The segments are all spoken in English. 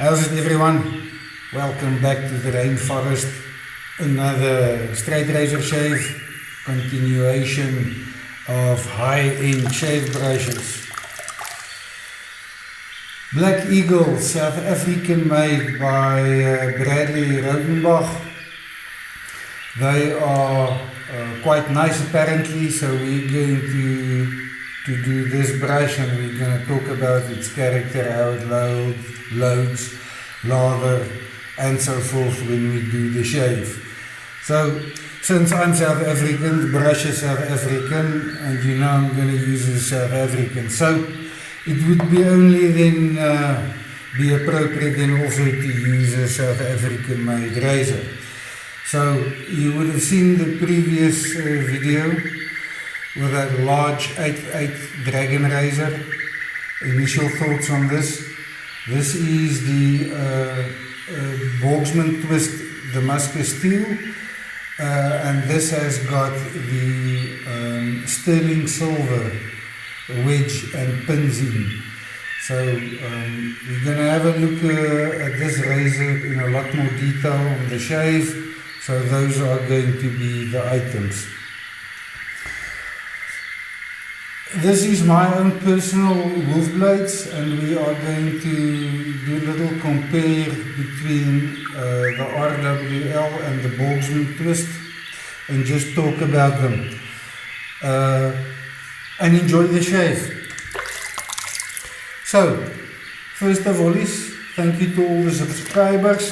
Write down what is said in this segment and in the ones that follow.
How's it, everyone? Welcome back to the rainforest. Another straight razor shave, continuation of high-end shave brushes. Black Eagle, South African, made by Bradley Rodenbach. They are quite nice apparently, so we're going to do this brush and we're going to talk about its character, how it loads, lather and so forth when we do the shave. So since I'm South African, the brush is South African, and you know I'm going to use a South African, so it would be only then be appropriate then also to use a South African made razor. So you would have seen the previous video with that large 8/8 dragon razor. Initial thoughts on this. This is the Borgsman twist Damascus steel, and this has got the sterling silver wedge and pins in. So we're going to have a look at this razor in a lot more detail on the shave. So those are going to be the items. This is my own personal WoolfBlades, and we are going to do a little compare between the RWL and the Borgsman twist and just talk about them and enjoy the shave. So, first of all, thank you to all the subscribers.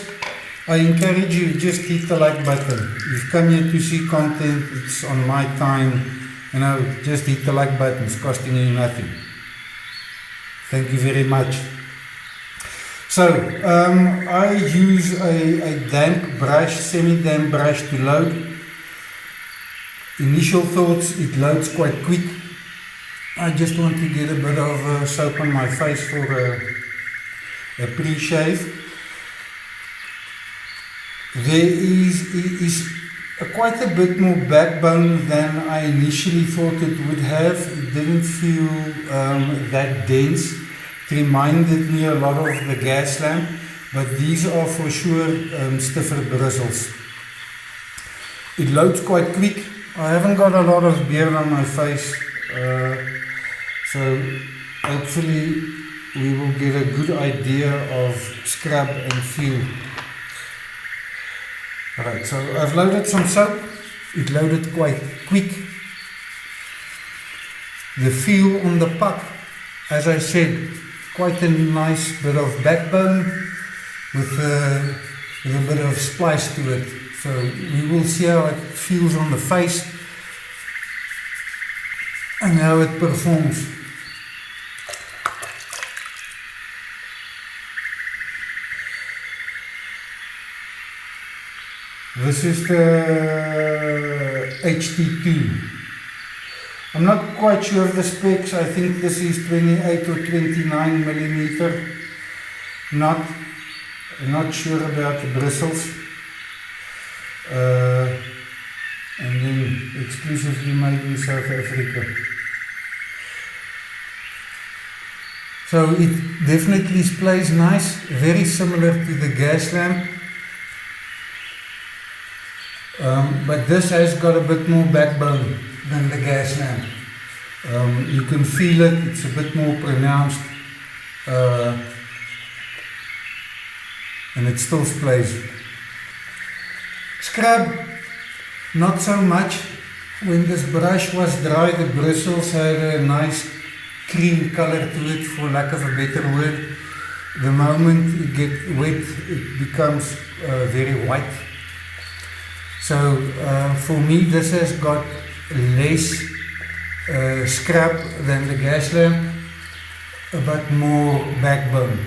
I encourage you, just hit the like button. You've come here to see content, it's on my time. You know, just hit the like button, it's costing you nothing. Thank you very much. So, I use a damp brush, semi-damp brush to load. Initial thoughts, it loads quite quick. I just want to get a bit of soap on my face for a pre-shave. There is quite a bit more backbone than I initially thought it would have. It didn't feel that dense. It reminded me a lot of the gas lamp, but these are for sure stiffer bristles. It loads quite quick. I haven't got a lot of beard on my face, so hopefully we will get a good idea of scrub and feel. Alright, so I've loaded some soap. It loaded quite quick. The feel on the puck, as I said, quite a nice bit of backbone with a bit of splice to it. So we will see how it feels on the face and how it performs. This is the HT2. I'm not quite sure of the specs. I think this is 28 or 29 millimeter. Not sure about the bristles. And then exclusively made in South Africa. So it definitely plays nice, very similar to the gas lamp. But this has got a bit more backbone than the gas lamp. You can feel it, it's a bit more pronounced, and it still plays. Scrub, not so much. When this brush was dry, the bristles had a nice cream color to it, for lack of a better word. The moment it gets wet, it becomes very white. So for me, this has got less scrub than the gas lamp, but more backbone.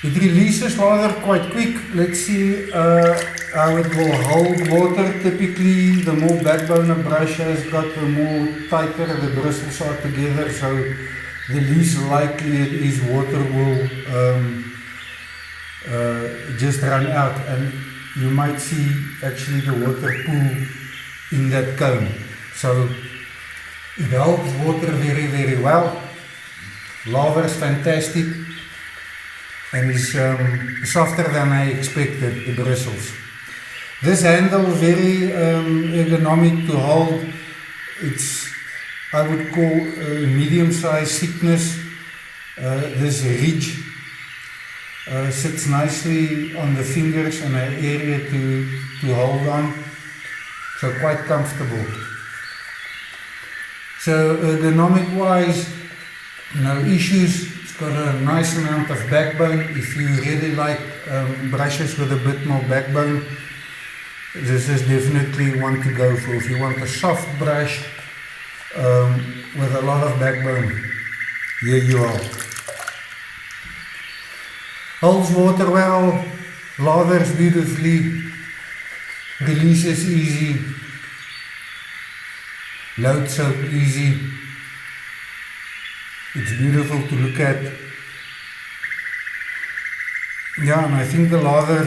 It releases rather quite quick. Let's see how it will hold water. Typically, the more backbone a brush has got, the more tighter the bristles are together, so the least likely it is water will just run out, and you might see actually the water pool in that cone. So it holds water very, very well. Laver is fantastic and is softer than I expected, the bristles. This handle very ergonomic to hold. It's, I would call medium-sized thickness. This ridge sits nicely on the fingers and an area to hold on, so quite comfortable. So ergonomic wise, no issues. It's got a nice amount of backbone. If you really like brushes with a bit more backbone, this is definitely one to go for. If you want a soft brush with a lot of backbone, here you are. Holds water well, lathers beautifully, releases easy, loads soap easy. It's beautiful to look at. Yeah, and I think the lather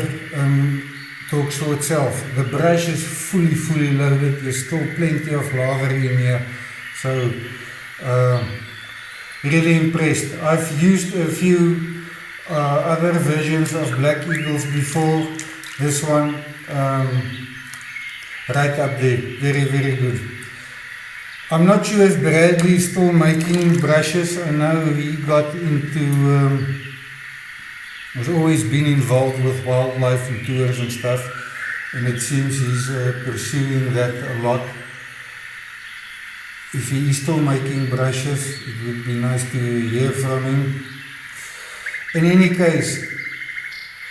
talks for itself. The brush is fully loaded. There's still plenty of lather in here. So, really impressed. I've used a few other versions of Black Eagles before. This one, right up there. Very good. I'm not sure if Bradley is still making brushes. I know he got into, has always been involved with wildlife and tours and stuff, and it seems he's pursuing that a lot. If he is still making brushes, it would be nice to hear from him. In any case,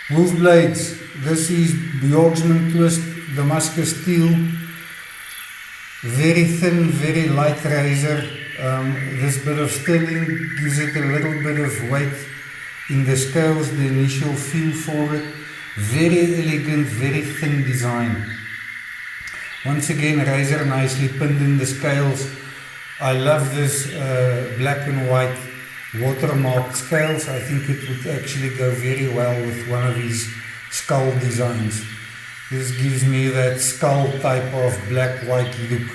WoolfBlades, this is Bjorksman twist Damascus steel. Very thin, very light razor. This bit of sterling gives it a little bit of weight in the scales, the initial feel for it. Very elegant, very thin design. Once again, razor nicely pinned in the scales. I love this black and white watermarked scales. I think it would actually go very well with one of his skull designs. This gives me that skull type of black-white look.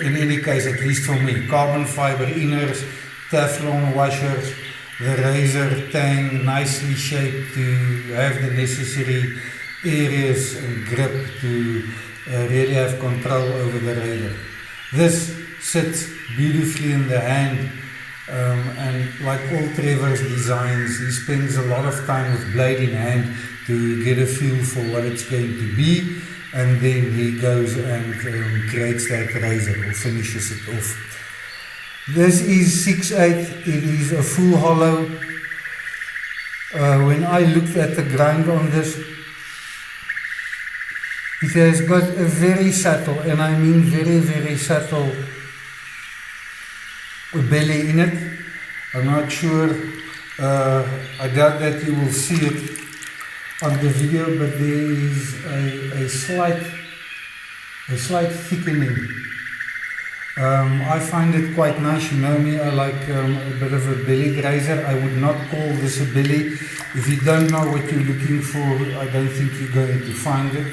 In any case, at least for me. Carbon fiber inners, Teflon washers, the razor tang nicely shaped to have the necessary areas and grip to really have control over the razor. This sits beautifully in the hand, and like all Trevor's designs, he spends a lot of time with blade in hand to get a feel for what it's going to be, and then he goes and creates that razor or finishes it off. This is 6/8, it is a full hollow. When I looked at the grind on this, it has got a very subtle, and I mean very subtle belly in it. I'm not sure, I doubt that you will see it on the video, but there is a slight thickening. I find it quite nice. You know me, I like a bit of a belly razor. I would not call this a belly. If you don't know what you're looking for, I don't think you're going to find it.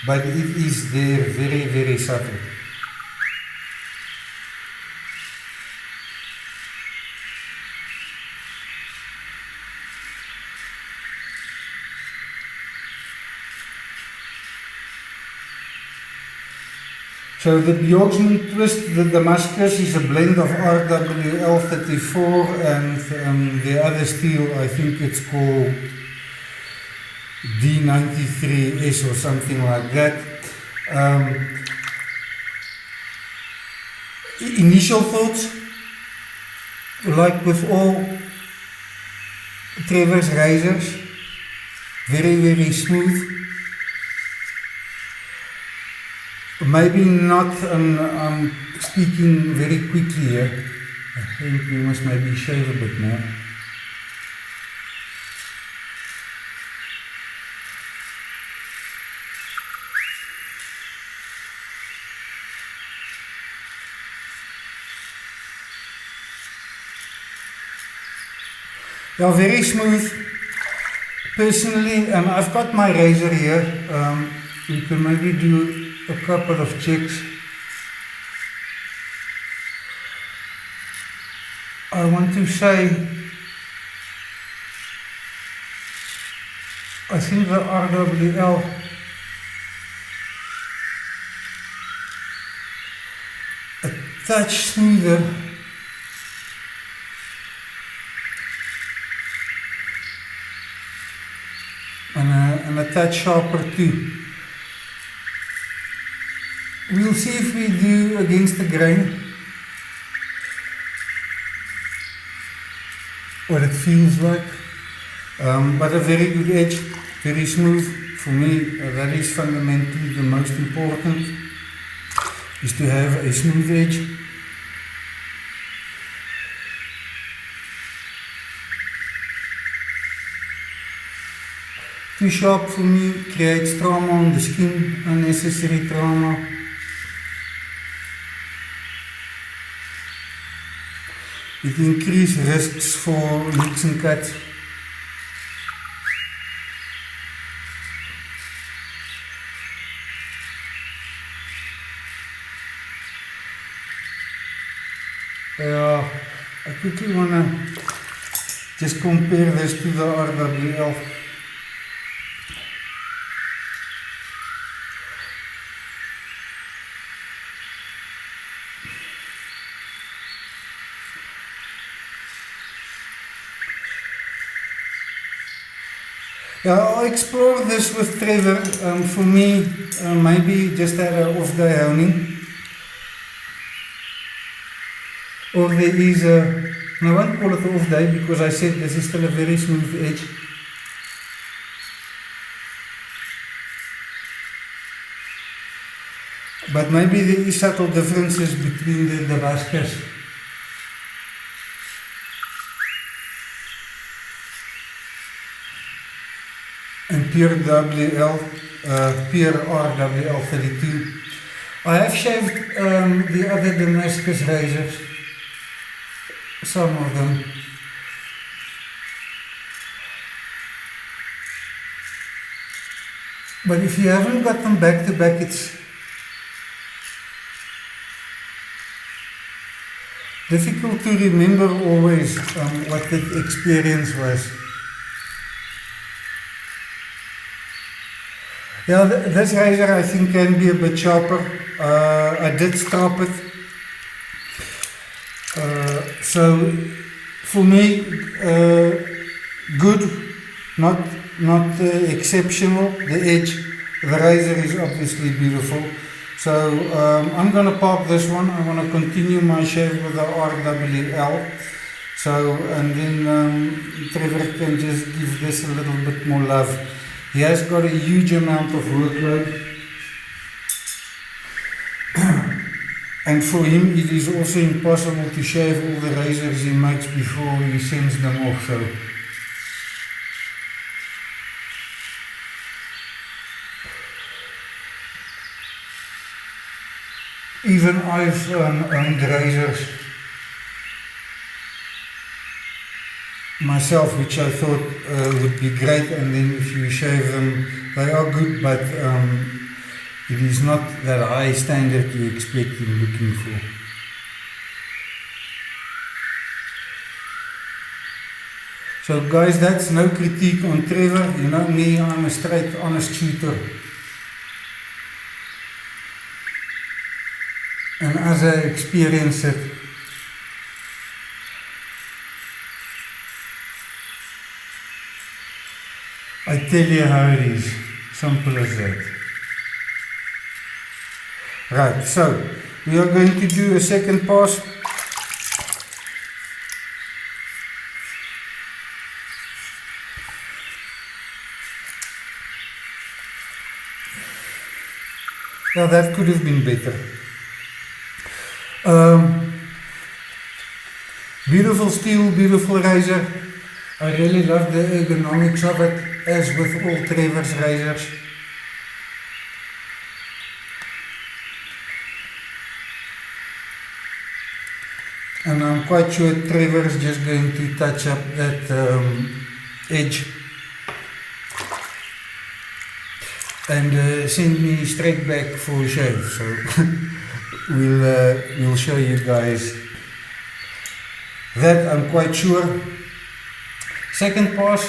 But it is there, very subtle. So the Bjorksman twist, the Damascus, is a blend of RWL34 and the other steel, I think it's called D93S or something like that. Initial thoughts, like with all Trevor's razors, very smooth. Maybe not, I'm speaking very quickly here. I think we must maybe shave a bit more. Yeah, very smooth. Personally, I've got my razor here. You can maybe do a couple of checks. I want to say, I think the RWL a touch smoother and a touch sharper too. We'll see if we do against the grain what it feels like, but a very good edge, very smooth. For me, that is fundamentally the most important, is to have a smooth edge. Too sharp for me creates trauma on the skin, unnecessary trauma. It increases risks for leaks and cuts. I quickly want to just compare this to the RWL. I'll explore this with Trevor. For me, maybe just have an off-day honing. Or there is a, I won't call it an off-day because I said this is still a very smooth edge. But maybe there is subtle differences between the Damascus. And pure pure RWL32. I have shaved the other Damascus razors, some of them. But if you haven't got them back to back, it's difficult to remember always what the experience was. Yeah, this razor I think can be a bit sharper. I did strap it. So for me, good, not exceptional. The edge, the razor is obviously beautiful. So I'm going to park this one. I want to continue my shave with the RWL. So, and then Trevor can just give this a little bit more love. He has got a huge amount of workload. And for him it is also impossible to shave all the razors he makes before he sends them off. So even I've owned razors myself, which I thought would be great, and then if you shave them, they are good, but it is not that high standard you expect in looking for. So guys, that's no critique on Trevor. You know me, I'm a straight, honest shooter. And as I experience it, I tell you how it is, simple as that. Right, so we are going to do a second pass. Now that could have been better. Beautiful steel, beautiful razor. I really love the ergonomics of it, as with all Trevor's razors. And I'm quite sure Trevor is just going to touch up that edge and send me straight back for a shave. So we'll show you guys That I'm quite sure. Second pass,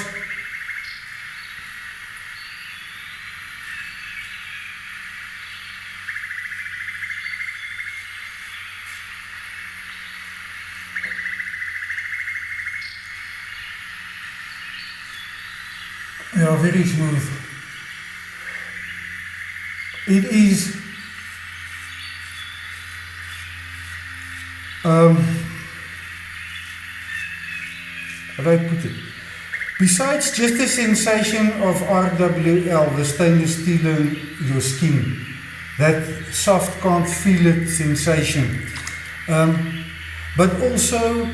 yeah, very smooth. It is how do I put it? Besides just the sensation of RWL, the stainless steel in your skin, that soft can't feel it sensation, but also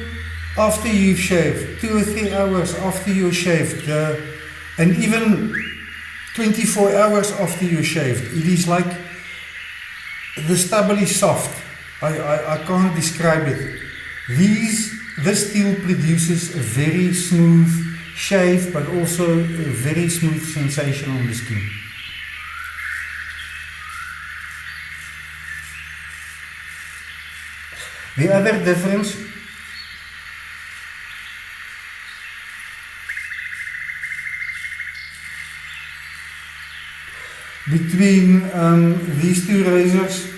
after you've shaved, 2 or 3 hours after you shaved, and even 24 hours after you shaved, it is like the stubble is soft. I can't describe it. This steel produces a very smooth shave, but also a very smooth sensation on the skin. The other difference between these two razors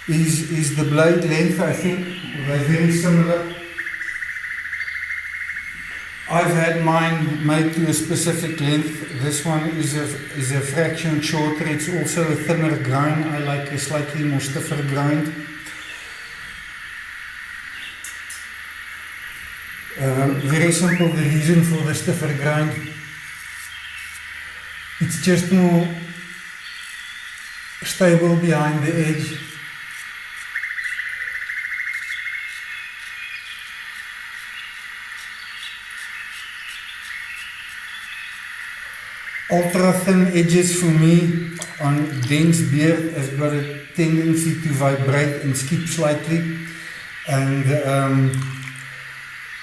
is the blade length. I think they're very similar. I've had mine made to a specific length. This one is a fraction shorter. It's also a thinner grind. I like a slightly more stiffer grind. Very simple, the reason for the stiffer grind. It's just more stable behind the edge. Ultra thin edges for me on dense beard has got a tendency to vibrate and skip slightly, and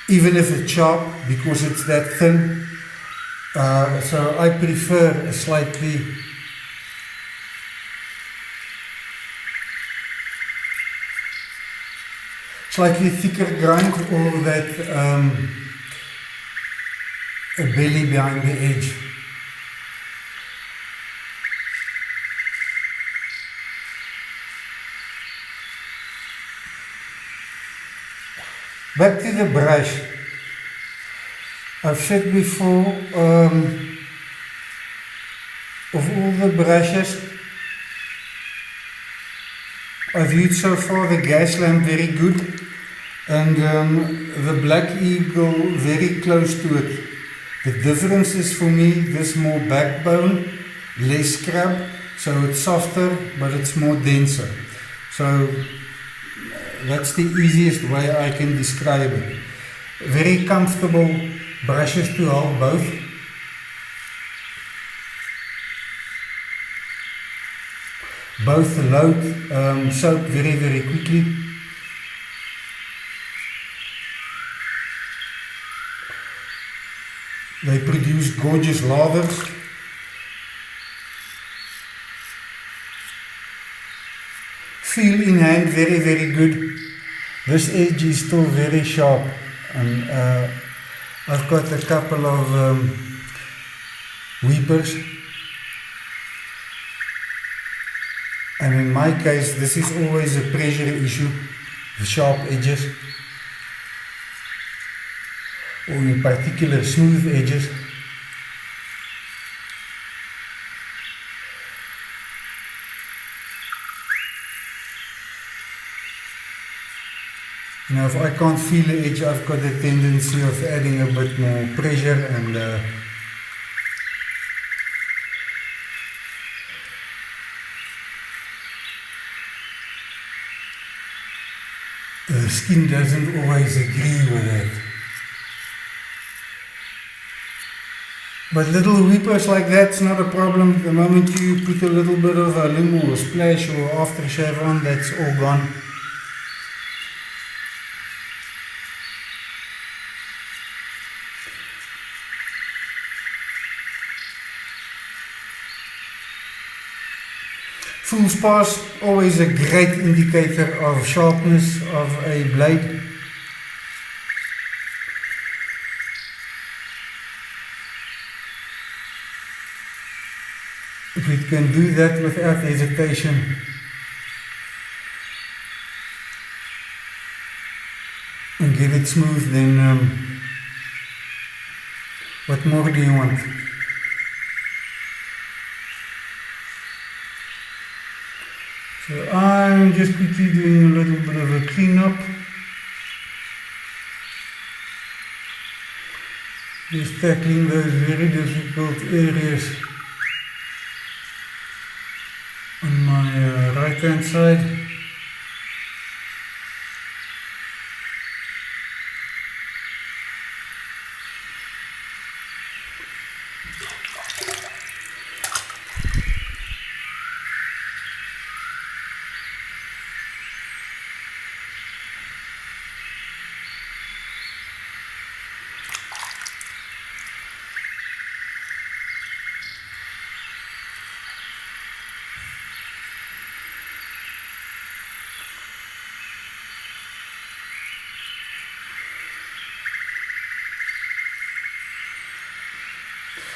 even if it's sharp, because it's that thin, so I prefer a slightly thicker grind, or that a belly behind the edge. Back to the brush. I've said before, of all the brushes I've used so far, the gas lamp very good, and the Black Eagle very close to it. The difference is for me this more backbone, less scrub, so it's softer but it's more denser. So that's the easiest way I can describe it. Very comfortable brushes to hold both. Both load soap very, very quickly. They produce gorgeous lathers. Feel in hand very, very good. This edge is still very sharp, and I've got a couple of weepers, and in my case this is always a pressure issue, the sharp edges, or in particular smooth edges. Now, if I can't feel the edge, I've got a tendency of adding a bit more pressure, and the skin doesn't always agree with that. But little weepers like that's not a problem. The moment you put a little bit of a limo or splash or aftershave on, that's all gone. Full sparse, always a great indicator of sharpness of a blade. if we can do that without hesitation, and get it smooth, then what more do you want? So I'm just quickly doing a little bit of a cleanup. Just tackling those very difficult areas on my right hand side.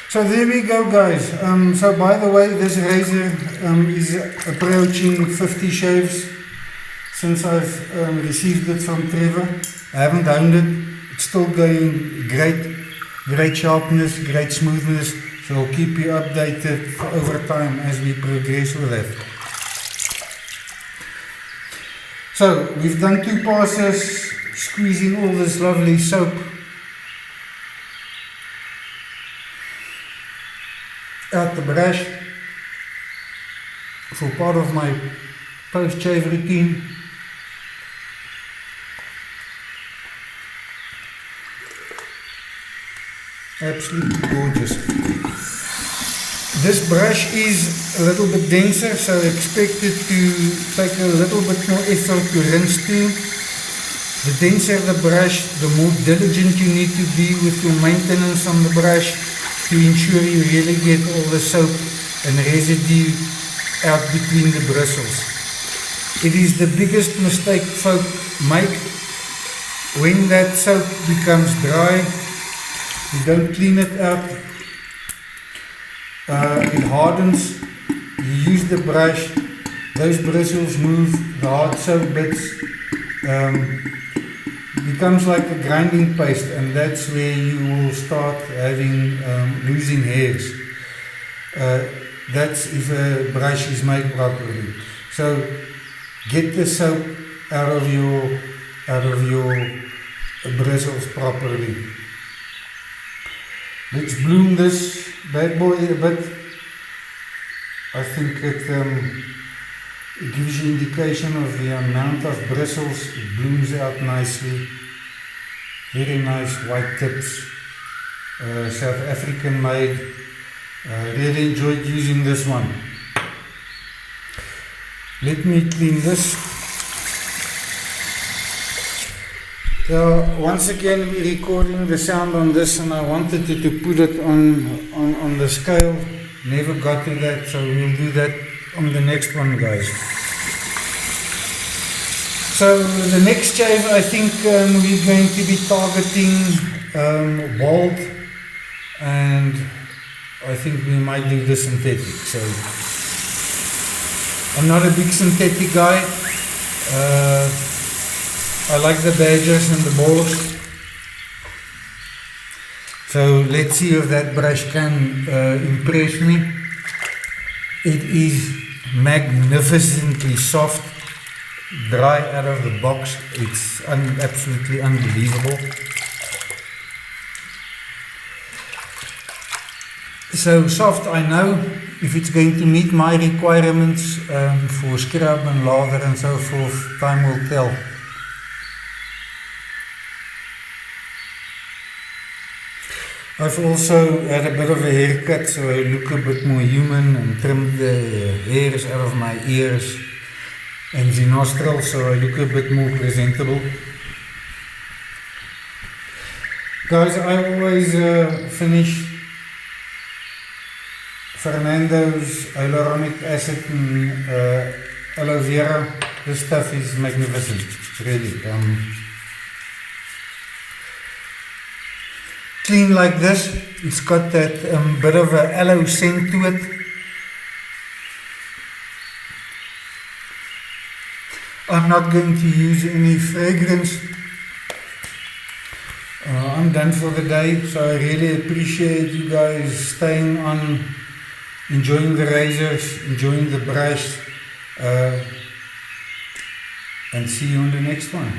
So there we go, guys. So by the way, this razor is approaching 50 shaves since I've received it from Trevor. I haven't honed it. It's still going great sharpness, great smoothness. So I'll keep you updated over time as we progress with it. So we've done 2 passes, squeezing all this lovely soap out the brush for part of my post-shave routine. Absolutely gorgeous. This brush is a little bit denser, so expect it to take a little bit more effort to rinse too. The denser the brush, the more diligent you need to be with your maintenance on the brush to ensure you really get all the soap and residue out between the bristles. It is the biggest mistake folk make. When that soap becomes dry, you don't clean it out, it hardens, you use the brush, those bristles move, the hard soap bits becomes like a grinding paste, and that's where you will start having losing hairs. That's if a brush is made properly. So get the soap out of your bristles properly. Let's bloom this bad boy a bit. I think it gives you indication of the amount of bristles. It blooms out nicely. Very nice white tips. South African made. Really enjoyed using this one. Let me clean this. Once again we're recording the sound on this, and I wanted to put it on the scale. Never got to that, so we'll do that on the next one, guys. So the next shave, I think we're going to be targeting bald, and I think we might do the synthetic. So I'm not a big synthetic guy. I like the badgers and the balls. So let's see if that brush can impress me. It is magnificently soft, dry out of the box. It's absolutely unbelievable. So soft, I know. If it's going to meet my requirements for scrub and lather and so forth, time will tell. I've also had a bit of a haircut, so I look a bit more human, and trimmed the hairs out of my ears and the nostrils, so I look a bit more presentable. Guys, I always finish Fernando's hyaluronic acid and aloe vera. This stuff is magnificent, really. Clean like this, it's got that bit of an aloe scent to it. I'm not going to use any fragrance. I'm done for the day, so I really appreciate you guys staying on, enjoying the razors, enjoying the brush, and see you on the next one.